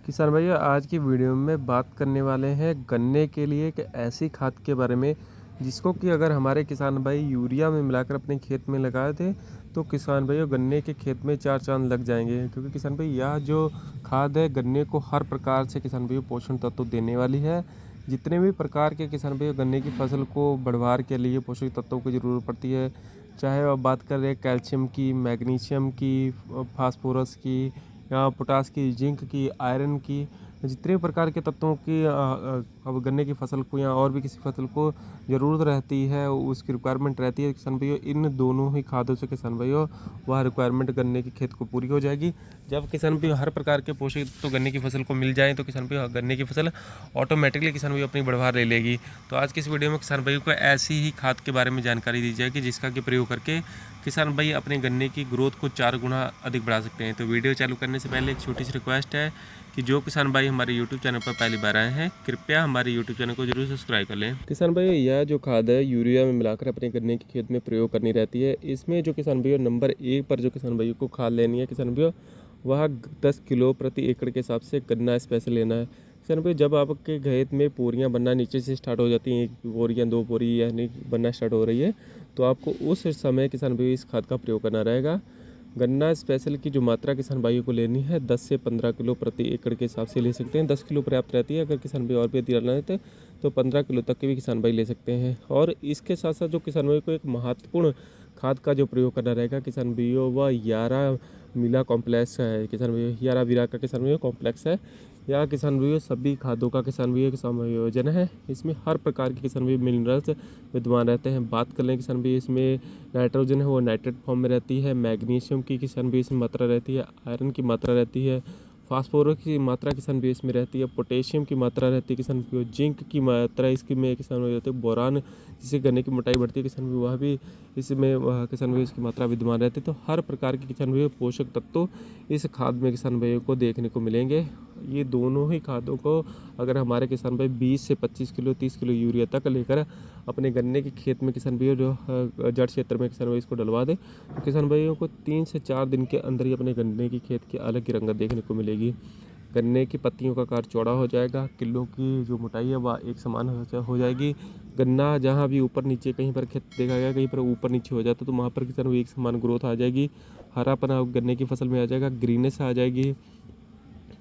किसान भैया आज की वीडियो में बात करने वाले हैं गन्ने के लिए एक ऐसी खाद के बारे में जिसको कि अगर हमारे किसान भाई यूरिया में मिलाकर अपने खेत में लगाए थे तो किसान भैया गन्ने के खेत में चार चांद लग जाएंगे। क्योंकि किसान भाई यह जो खाद है गन्ने को हर प्रकार से किसान भैया पोषण तत्व देने वाली है। जितने भी प्रकार के किसान भैया गन्ने की फसल को बढ़वार के लिए पोषक तत्वों की ज़रूरत पड़ती है, चाहे आप बात कर रहे हैं कैल्शियम की, मैग्नीशियम की, फास्फोरस की या पोटास की, जिंक की, आयरन की, जितने प्रकार के तत्वों की अब गन्ने की फसल को या और भी किसी फसल को ज़रूरत रहती है, उसकी रिक्वायरमेंट रहती है किसान भाइयों, इन दोनों ही खादों से किसान भाइयों वह रिक्वायरमेंट गन्ने की खेत को पूरी हो जाएगी। जब किसान भाइयों हर प्रकार के पोषक तो गन्ने की फसल को मिल जाए तो किसान भाइयों गन्ने की फसल ऑटोमेटिकली किसान भाइयों अपनी बढ़वार ले लेगी। तो आज की इस वीडियो में किसान भाइयों को ऐसी ही खाद के बारे में जानकारी दी जाएगी जिसका कि प्रयोग करके किसान भाई अपने गन्ने की ग्रोथ को 4 गुना अधिक बढ़ा सकते हैं। तो वीडियो चालू करने से पहले एक छोटी सी रिक्वेस्ट है कि जो किसान भाई हमारे यूट्यूब चैनल पर पहली बार आए हैं कृपया हमारे यूट्यूब चैनल को जरूर सब्सक्राइब कर लें। किसान भाई यह जो खाद है यूरिया में मिलाकर अपने गन्ने के खेत में प्रयोग करनी रहती है। इसमें जो किसान भाइयों नंबर 1 पर जो किसान भाइयों को खाद लेनी है किसान भाइयों वह 10 किलो प्रति एकड़ के हिसाब से गन्ना स्पेशल लेना है। किसान भाई जब आपके खेत में पोरियाँ बनना नीचे से स्टार्ट हो जाती हैं, 1 बोरी या 2 बोरी यानी बनना स्टार्ट हो रही है, तो आपको उस समय किसान भाई इस खाद का प्रयोग करना रहेगा। गन्ना स्पेशल की जो मात्रा किसान भाइयों को लेनी है 10 से 15 किलो प्रति एकड़ के हिसाब से ले सकते हैं। 10 किलो पर्याप्त रहती है। अगर किसान भाई और भी अधिक डालना है तो 15 किलो तक के भी किसान भाई ले सकते हैं। और इसके साथ साथ जो किसान भाई को एक महत्वपूर्ण खाद का जो प्रयोग करना रहेगा किसान भाइयों वह 11 मिला कॉम्प्लेक्स है। किसान भाइयों 11 विरा का किसान भाइयों कॉम्प्लेक्स है। यह किसान भाइयों सभी खादों का किसान भाइयों का संयोजन है। इसमें हर प्रकार के किसान भाइयों मिनरल्स विद्यमान रहते हैं। बात कर लें किसान भाई इसमें नाइट्रोजन है वो नाइट्रेट फॉर्म में रहती है, मैग्नीशियम की किसान भाई इसमें मात्रा रहती है, आयरन की मात्रा रहती है, फास्फोरस की मात्रा किसान भाई इसमें रहती है, पोटेशियम की मात्रा रहती है किसान भाई, जिंक की मात्रा इसकी में किसान भाई रहती है, बोरान जिससे गन्ने की मोटाई बढ़ती है किसान भाई वह भी इसमें किसान भाई इसकी मात्रा विद्यमान रहती है। तो हर प्रकार के किसान भाई पोषक तत्व इस खाद में किसान भाइयों को देखने को मिलेंगे। ये दोनों ही खादों को अगर हमारे किसान भाई 20 से 25 किलो 30 किलो यूरिया तक लेकर अपने गन्ने के खेत में किसान भाइयों जो जड़ क्षेत्र में किसान भाई इसको डलवा दें तो किसान भाइयों को 3 से 4 दिन के अंदर ही अपने गन्ने की खेत की अलग ही रंगत देखने को मिलेगी। गन्ने की पत्तियों का आकार चौड़ा हो जाएगा, किलो की जो मोटाई है वह एक समान हो जाएगी। गन्ना जहाँ भी ऊपर नीचे कहीं पर खेत देखा गया कहीं पर ऊपर नीचे हो जाता तो वहाँ पर किसान भाई एक समान ग्रोथ आ जाएगी, हरापन गन्ने की फसल में आ जाएगा, ग्रीनेस आ जाएगी।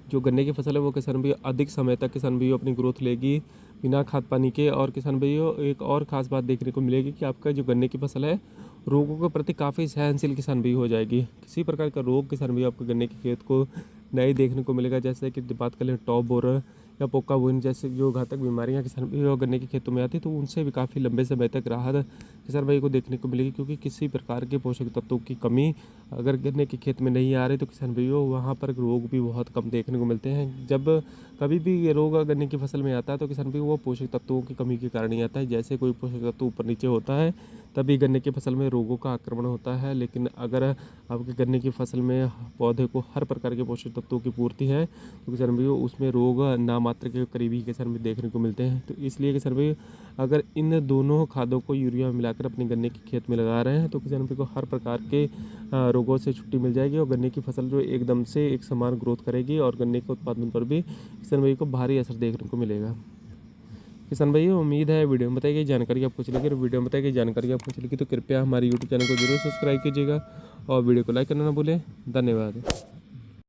जो गन्ने की फसल है वो किसान भाई अधिक समय तक किसान भाई अपनी ग्रोथ लेगी बिना खाद पानी के। और किसान भाइयों एक और ख़ास बात देखने को मिलेगी कि आपका जो गन्ने की फसल है रोगों के प्रति काफ़ी सहनशील किसान भाई हो जाएगी। किसी प्रकार का रोग किसान भाई आपके गन्ने के खेत को नहीं देखने को मिलेगा। जैसे कि बात कर लें टॉप बोरर या पोका बुन जैसे जो घातक बीमारियां किसान भाई और गन्ने के खेतों में आती तो उनसे भी काफ़ी लंबे समय तक राहत किसान भाई को देखने को मिलेगी। क्योंकि किसी प्रकार के पोषक तत्वों की कमी अगर गन्ने के खेत में नहीं आ रही तो किसान भाइयों वहाँ पर रोग भी बहुत कम देखने को मिलते हैं। जब कभी भी ये रोग गन्ने की फसल में आता है तो किसान भाई वो पोषक तत्वों की कमी के कारण ही आता है। जैसे कोई पोषक तत्व ऊपर नीचे होता है तभी गन्ने की फसल में रोगों का आक्रमण होता है। लेकिन अगर आपके गन्ने की फसल में पौधे को हर प्रकार के पोषक तत्वों की पूर्ति है तो किसान भाई उसमें रोग नामात्र के करीब ही किसान भाई देखने को मिलते हैं। तो इसलिए किसान भाई अगर इन दोनों खादों को यूरिया में मिलाकर अपने गन्ने के खेत में लगा रहे हैं तो किसान भाई को हर प्रकार के रोगों से छुट्टी मिल जाएगी और गन्ने की फसल जो एकदम से एक समान ग्रोथ करेगी और गन्ने के उत्पादन पर भी किसान भाई को भारी असर देखने को मिलेगा। किसान भाई उम्मीद है वीडियो में बताई गई जानकारी आपको अच्छी लगी और वीडियो में बताई गई जानकारी आपको अच्छी लगी तो कृपया हमारे यूट्यूब चैनल को जरूर सब्सक्राइब कीजिएगा और वीडियो को लाइक करना ना भूलें। धन्यवाद।